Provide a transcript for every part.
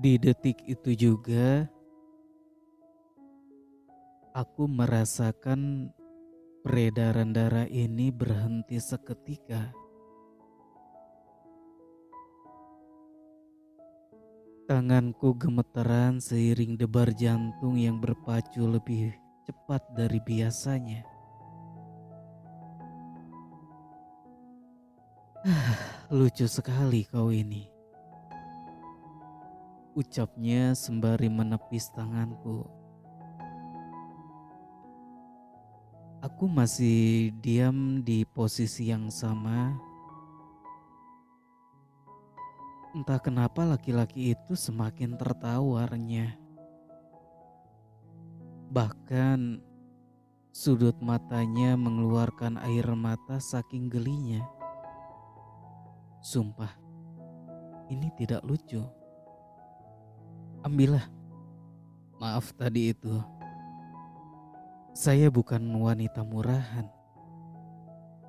Di detik itu juga, aku merasakan peredaran darah ini berhenti seketika. Tanganku gemeteran seiring debar jantung yang berpacu lebih cepat dari biasanya. Lucu sekali kau ini, ucapnya sembari menepis tanganku. Aku masih diam di posisi yang sama. Entah kenapa laki-laki itu semakin tertawarnya. Bahkan sudut matanya mengeluarkan air mata saking gelinya. Sumpah, ini tidak lucu. Ambillah, maaf tadi itu. Saya bukan wanita murahan.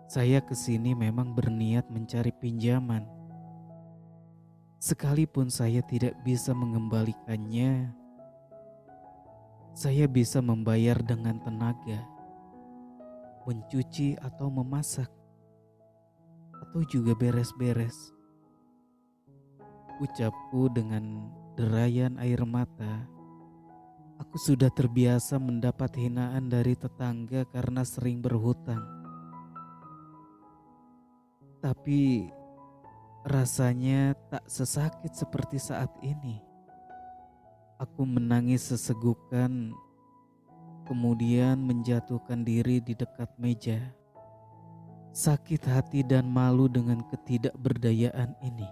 Saya kesini memang berniat mencari pinjaman. Sekalipun saya tidak bisa mengembalikannya, saya bisa membayar dengan tenaga, mencuci atau memasak, atau juga beres-beres. Ucapku dengan derayan air mata. Aku sudah terbiasa mendapat hinaan dari tetangga karena sering berhutang. Tapi rasanya tak sesakit seperti saat ini. Aku menangis sesegukan, kemudian menjatuhkan diri di dekat meja. Sakit hati dan malu dengan ketidakberdayaan ini.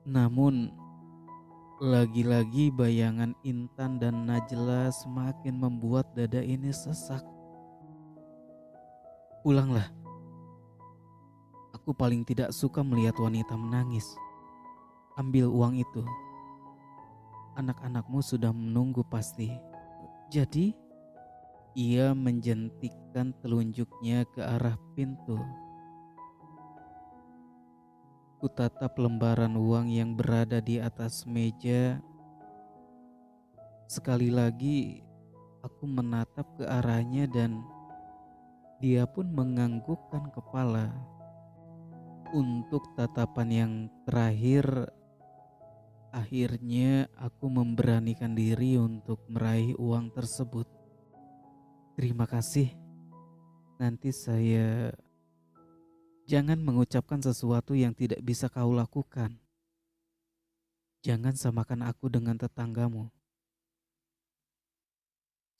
Namun, lagi-lagi bayangan Intan dan Najla semakin membuat dada ini sesak. Pulanglah. Aku paling tidak suka melihat wanita menangis. Ambil uang itu. Anak-anakmu sudah menunggu pasti. Jadi, ia menjentikkan telunjuknya ke arah pintu. Kutatap lembaran uang yang berada di atas meja. Sekali lagi aku menatap ke arahnya dan dia pun menganggukkan kepala. Untuk tatapan yang terakhir, akhirnya aku memberanikan diri untuk meraih uang tersebut. Terima kasih. Nanti saya... Jangan mengucapkan sesuatu yang tidak bisa kau lakukan. Jangan samakan aku dengan tetanggamu.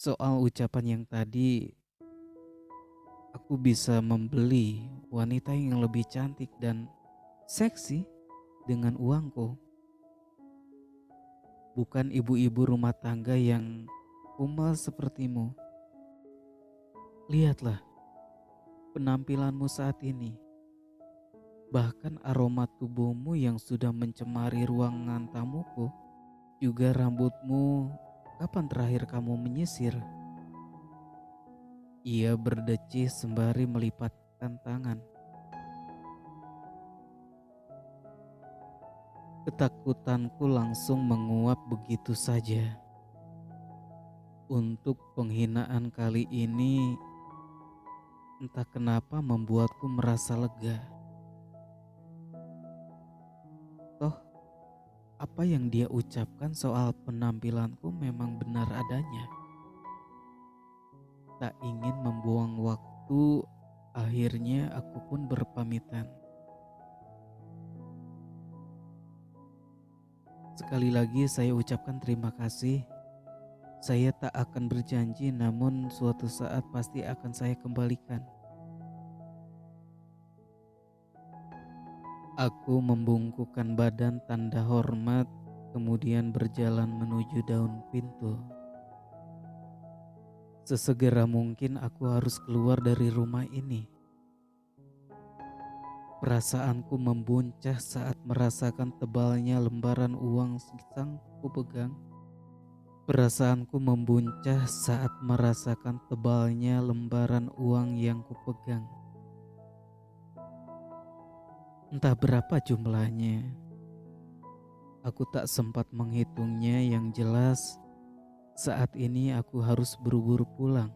Soal ucapan yang tadi, aku bisa membeli wanita yang lebih cantik dan seksi dengan uangku. Bukan ibu-ibu rumah tangga yang kumal sepertimu. Lihatlah penampilanmu saat ini. Bahkan aroma tubuhmu yang sudah mencemari ruangan tamuku. Juga rambutmu, kapan terakhir kamu menyisir? Ia berdecih sembari melipatkan tangan. Ketakutanku langsung menguap begitu saja. Untuk penghinaan kali ini, entah kenapa membuatku merasa lega. Toh, apa yang dia ucapkan soal penampilanku memang benar adanya. Tak ingin membuang waktu, akhirnya aku pun berpamitan. Sekali lagi saya ucapkan terima kasih. Saya tak akan berjanji, namun suatu saat pasti akan saya kembalikan. Aku membungkukkan badan tanda hormat, kemudian berjalan menuju daun pintu. Sesegera mungkin aku harus keluar dari rumah ini. Perasaanku membuncah saat merasakan tebalnya lembaran uang yang kupegang. Perasaanku membuncah saat merasakan tebalnya lembaran uang yang kupegang. Entah berapa jumlahnya. Aku tak sempat menghitungnya, yang jelas saat ini aku harus buru-buru pulang.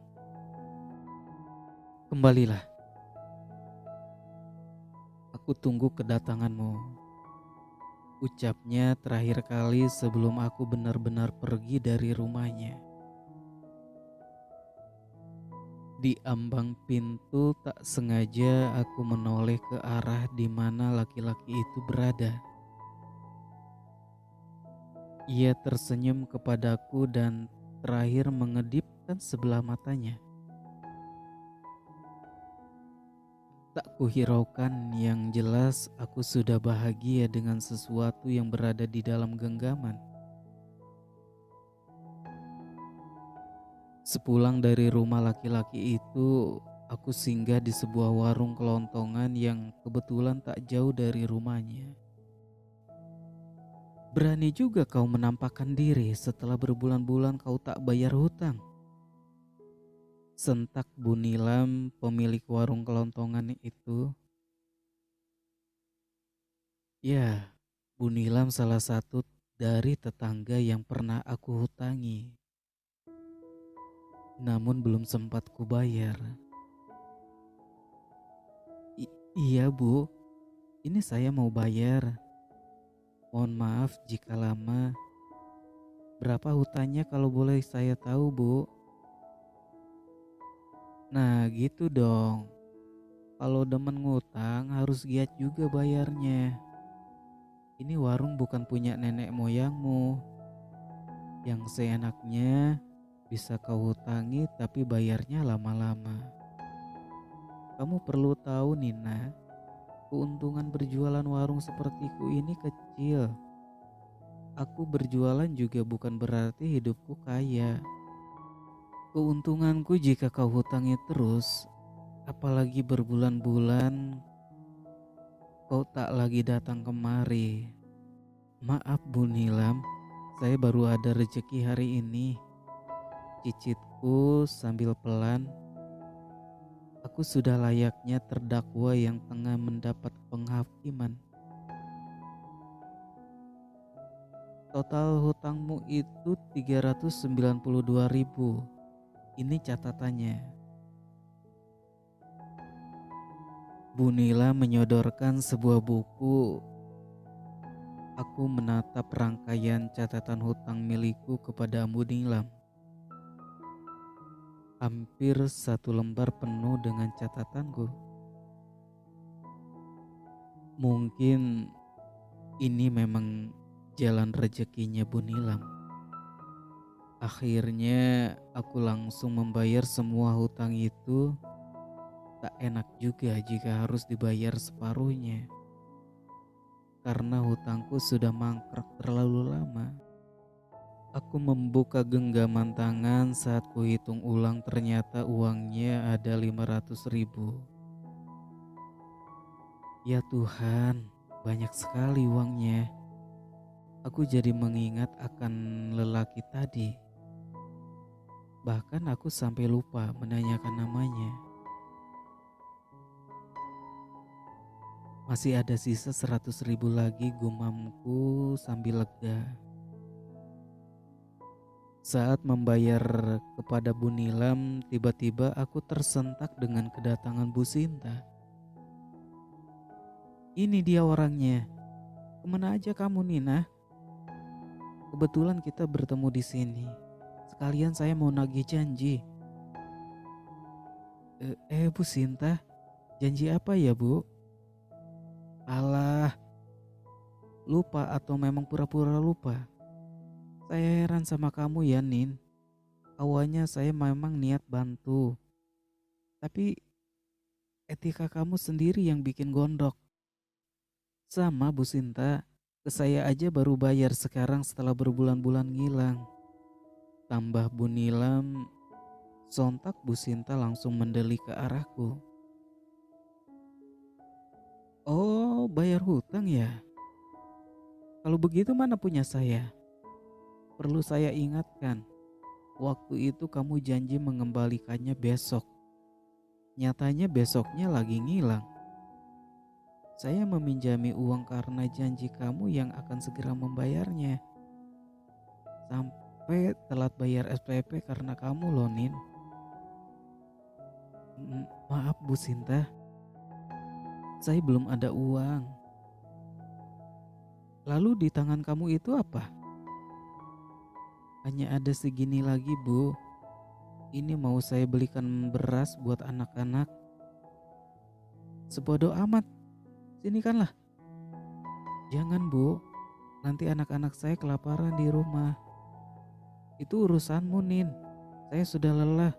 Kembalilah, aku tunggu kedatanganmu. Ucapnya terakhir kali sebelum aku benar-benar pergi dari rumahnya. Di ambang pintu tak sengaja aku menoleh ke arah di mana laki-laki itu berada. Ia tersenyum kepadaku dan terakhir mengedipkan sebelah matanya. Tak kuhiraukan, yang jelas aku sudah bahagia dengan sesuatu yang berada di dalam genggaman. Sepulang dari rumah laki-laki itu, aku singgah di sebuah warung kelontongan yang kebetulan tak jauh dari rumahnya. Berani juga kau menampakkan diri setelah berbulan-bulan kau tak bayar hutang. Sentak Bu Nilam, pemilik warung kelontongan itu. Ya, Bu Nilam salah satu dari tetangga yang pernah aku hutangi. Namun belum sempat kubayar. Iya Bu, ini saya mau bayar. Mohon maaf jika lama. Berapa hutangnya kalau boleh saya tahu Bu? Nah gitu dong. Kalau demen ngutang harus giat juga bayarnya. Ini warung bukan punya nenek moyangmu. Yang seenaknya bisa kau hutangi tapi bayarnya lama-lama. Kamu perlu tahu Nina, keuntungan berjualan warung sepertiku ini kecil. Aku berjualan juga bukan berarti hidupku kaya. Keuntunganku jika kau hutangi terus, apalagi berbulan-bulan kau tak lagi datang kemari. Maaf Bu Nilam, saya baru ada rezeki hari ini. Cicitku sambil pelan. Aku sudah layaknya terdakwa yang tengah mendapat penghakiman. Total hutangmu itu 392.000. Ini catatannya. Bu Nila menyodorkan sebuah buku. Aku menatap rangkaian catatan hutang milikku kepada Bu Nilam. Hampir satu lembar penuh dengan catatanku. Mungkin ini memang jalan rezekinya Bu Nilam. Akhirnya aku langsung membayar semua hutang itu. Tak enak juga jika harus dibayar separuhnya, karena hutangku sudah mangkrak terlalu lama. Aku membuka genggaman tangan saat kuhitung ulang, ternyata uangnya ada 500.000. Ya Tuhan, banyak sekali uangnya. Aku jadi mengingat akan lelaki tadi. Bahkan aku sampai lupa menanyakan namanya. Masih ada sisa 100.000 lagi, gumamku sambil lega. Saat membayar kepada Bu Nilam, tiba-tiba aku tersentak dengan kedatangan Bu Sinta. Ini dia orangnya. Kemana aja kamu Nina? Kebetulan kita bertemu di sini. Sekalian saya mau nagih janji. Bu Sinta, janji apa ya Bu? Alah, lupa atau memang pura-pura lupa? Saya heran sama kamu ya Nin. Awalnya saya memang niat bantu, tapi etika kamu sendiri yang bikin gondok. Sama Bu Sinta, ke saya aja baru bayar sekarang setelah berbulan-bulan ngilang. Tambah Bu Nilam, sontak Bu Sinta langsung mendelik ke arahku. Oh, bayar hutang ya? Kalau begitu mana punya saya? Perlu saya ingatkan, waktu itu kamu janji mengembalikannya besok. Nyatanya besoknya lagi ngilang. Saya meminjami uang karena janji kamu yang akan segera membayarnya. Sampai telat bayar SPP karena kamu loh, Nin. Maaf Bu Sinta, saya belum ada uang. Lalu di tangan kamu itu apa? Hanya ada segini lagi, Bu. Ini mau saya belikan beras buat anak-anak. Sebodoh amat. Sinikanlah. Jangan, Bu. Nanti anak-anak saya kelaparan di rumah. Itu urusanmu, Nin. Saya sudah lelah.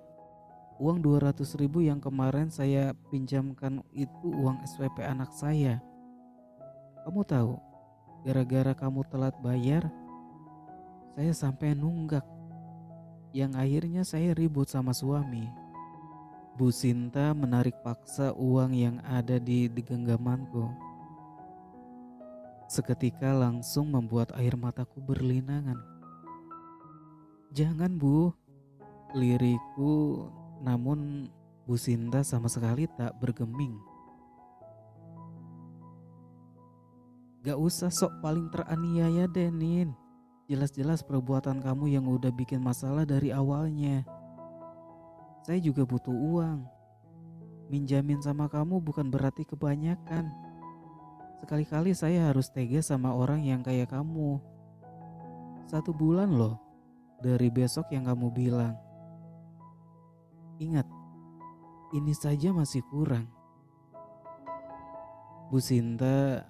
Uang 200.000 yang kemarin saya pinjamkan itu uang SPP anak saya. Kamu tahu, gara-gara kamu telat bayar, saya sampai nunggak. Yang akhirnya saya ribut sama suami. Bu Sinta menarik paksa uang yang ada di genggamanku. Seketika langsung membuat air mataku berlinangan. Jangan, Bu, liriku. Namun Bu Sinta sama sekali tak bergeming. Gak usah sok paling teraniaya deh, Nin. Jelas-jelas perbuatan kamu yang udah bikin masalah dari awalnya. Saya juga butuh uang. Minjamin sama kamu bukan berarti kebanyakan. Sekali-kali saya harus tega sama orang yang kayak kamu. 1 bulan loh dari besok yang kamu bilang. Ingat, ini saja masih kurang. Bu Sinta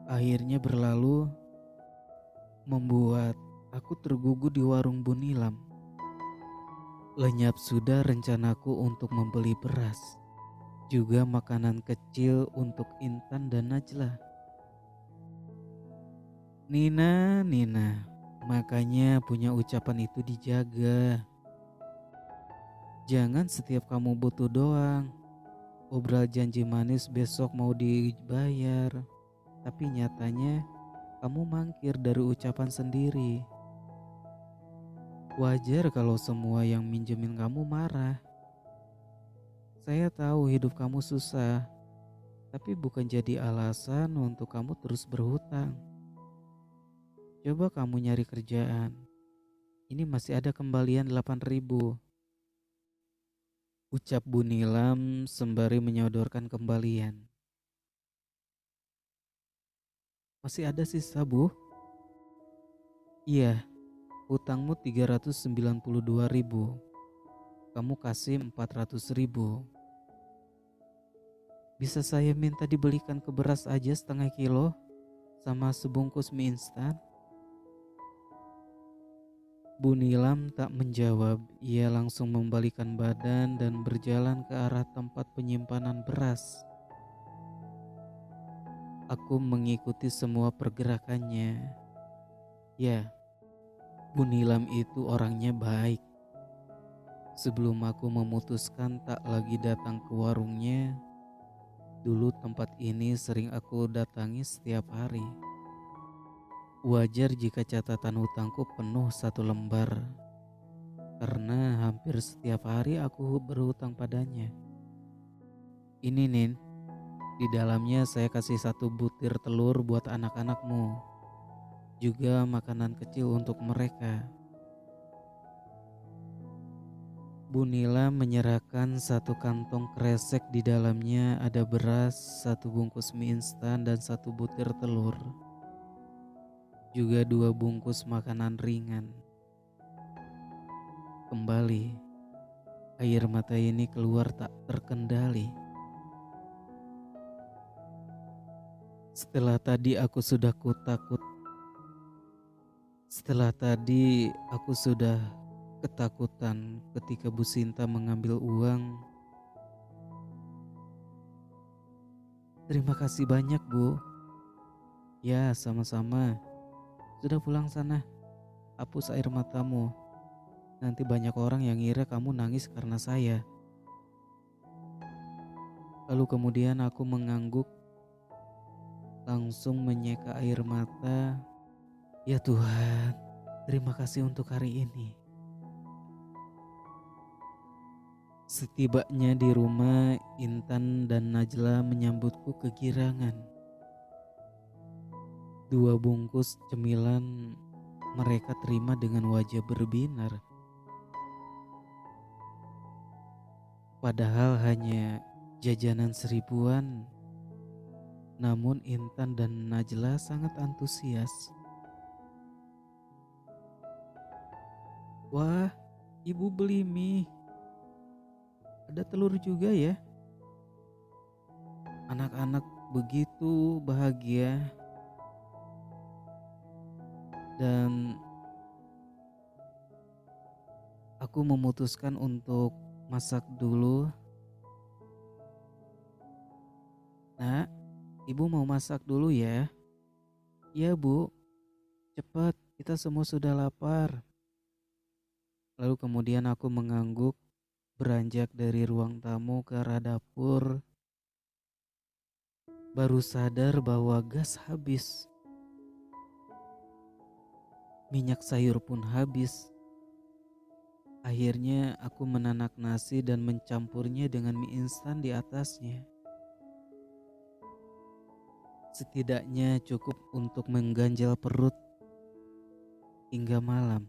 akhirnya berlalu, membuat aku tergugu di warung Bu Nilam. Lenyap sudah rencanaku untuk membeli beras, juga makanan kecil untuk Intan dan Najla. Nina, makanya punya ucapan itu dijaga. Jangan setiap kamu butuh doang obral janji manis besok mau dibayar, tapi nyatanya kamu mangkir dari ucapan sendiri. Wajar kalau semua yang minjemin kamu marah. Saya tahu hidup kamu susah, tapi bukan jadi alasan untuk kamu terus berhutang. Coba kamu nyari kerjaan. Ini masih ada kembalian 8.000. Ucap Bu Nilam sembari menyodorkan kembalian. Masih ada sisa, Bu? Iya, hutangmu 392.000. Kamu kasih 400.000. Bisa saya minta dibelikan ke beras aja 0,5 kilo sama sebungkus mie instan? Bu Nilam tak menjawab. Ia langsung membalikan badan dan berjalan ke arah tempat penyimpanan beras. Aku mengikuti semua pergerakannya. Ya, Bu Nilam itu orangnya baik. Sebelum aku memutuskan tak lagi datang ke warungnya, dulu tempat ini sering aku datangi setiap hari. Wajar jika catatan hutangku penuh 1 lembar, karena hampir setiap hari aku berhutang padanya. Ini, Nin, di dalamnya saya kasih 1 butir telur buat anak-anakmu, juga makanan kecil untuk mereka. Bu Nila menyerahkan 1 kantong kresek, di dalamnya ada beras, 1 bungkus mie instan dan 1 butir telur. Juga 2 bungkus makanan ringan. Kembali, air mata ini keluar tak terkendali. Setelah tadi aku sudah ketakutan ketika Bu Sinta mengambil uang. Terima kasih banyak, Bu. Ya, sama-sama. Sudah pulang sana. Hapus air matamu. Nanti banyak orang yang ngira kamu nangis karena saya. Lalu kemudian aku mengangguk, langsung menyeka air mata. Ya Tuhan, terima kasih untuk hari ini. Setibanya di rumah, Intan dan Najla menyambutku kegirangan. Dua bungkus cemilan mereka terima dengan wajah berbinar. Padahal hanya jajanan seribuan, namun Intan dan Najla sangat antusias. Wah, ibu beli mie. Ada telur juga ya. Anak-anak begitu bahagia dan aku memutuskan untuk masak dulu. Nak, ibu mau masak dulu ya. Iya bu, cepat kita semua sudah lapar. Lalu kemudian aku mengangguk beranjak dari ruang tamu ke arah dapur. Baru sadar bahwa gas habis. Minyak sayur pun habis. Akhirnya aku menanak nasi dan mencampurnya dengan mie instan di atasnya. Setidaknya cukup untuk mengganjal perut hingga malam.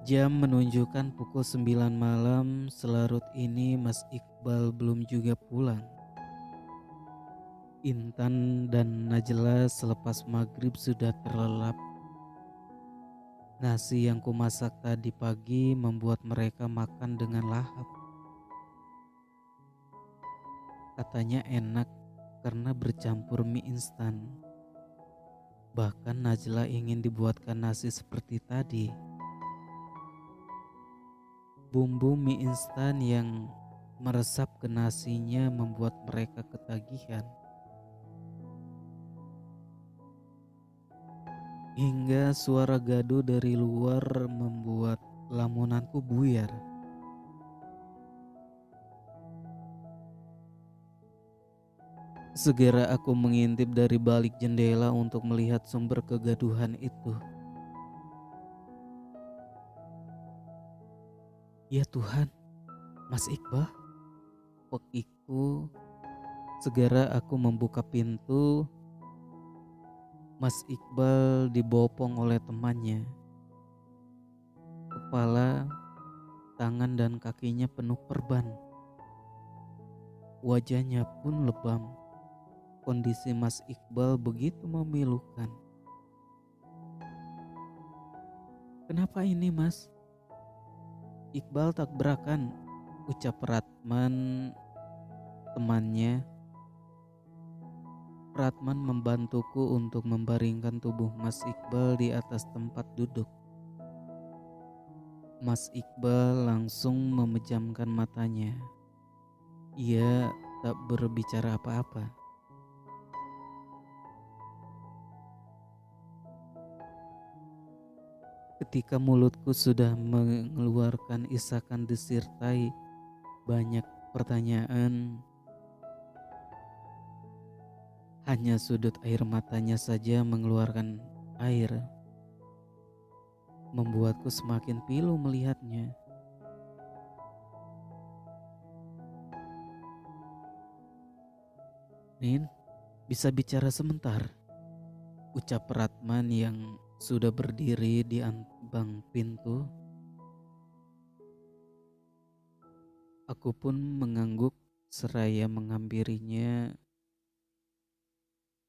Jam menunjukkan pukul 9 malam, selarut ini Mas Iqbal belum juga pulang. Intan dan Najla selepas maghrib sudah terlelap. Nasi yang kumasak tadi pagi membuat mereka makan dengan lahap. Katanya enak karena bercampur mie instan. Bahkan Najla ingin dibuatkan nasi seperti tadi. Bumbu mie instan yang meresap ke nasinya membuat mereka ketagihan. Hingga suara gaduh dari luar membuat lamunanku buyar. Segera aku mengintip dari balik jendela untuk melihat sumber kegaduhan itu. Ya Tuhan, Mas Iqbal, pekiku. Segera aku membuka pintu. Mas Iqbal dibopong oleh temannya. Kepala, tangan dan kakinya penuh perban. Wajahnya pun lebam. Kondisi Mas Iqbal begitu memilukan. Kenapa ini Mas? Iqbal tak berakan, ucap Ratman temannya. Ratman membantuku untuk membaringkan tubuh Mas Iqbal di atas tempat duduk. Mas Iqbal langsung memejamkan matanya. Ia tak berbicara apa-apa. Ketika mulutku sudah mengeluarkan isakan desir tai, banyak pertanyaan. Hanya sudut air matanya saja mengeluarkan air. Membuatku semakin pilu melihatnya. Nin, bisa bicara sebentar? Ucap Ratman yang sudah berdiri di ambang pintu. Aku pun mengangguk seraya menghampirinya.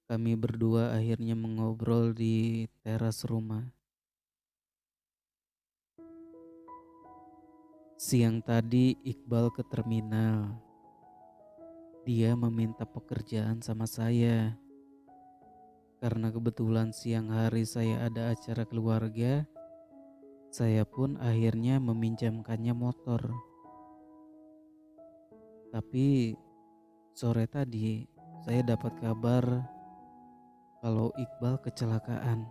Kami berdua akhirnya mengobrol di teras rumah. Siang tadi Iqbal ke terminal. Dia meminta pekerjaan sama saya. Karena kebetulan siang hari saya ada acara keluarga, saya pun akhirnya meminjamkannya motor. Tapi sore tadi saya dapat kabar kalau Iqbal kecelakaan.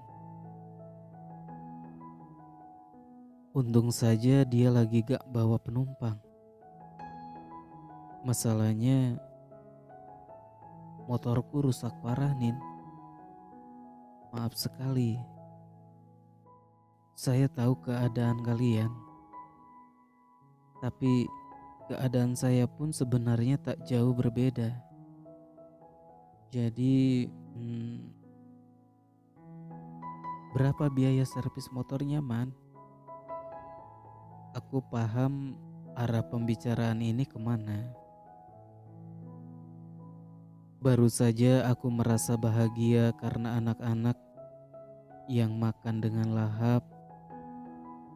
Untung saja dia lagi gak bawa penumpang. Masalahnya motorku rusak parah Nin. Maaf sekali. Saya tahu keadaan kalian. Tapi keadaan saya pun sebenarnya tak jauh berbeda. Jadi, berapa biaya servis motornya, Man? Aku paham arah pembicaraan ini kemana. Baru saja aku merasa bahagia karena anak-anak yang makan dengan lahap.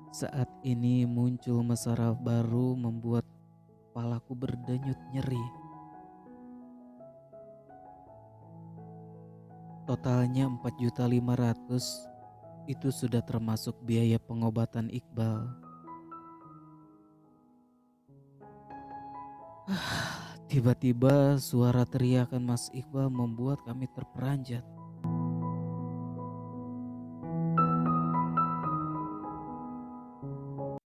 Saat ini muncul masalah baru membuat kepalaku berdenyut nyeri. Totalnya 4.500.000, itu sudah termasuk biaya pengobatan Iqbal. Tiba-tiba suara teriakan Mas Iqbal membuat kami terperanjat.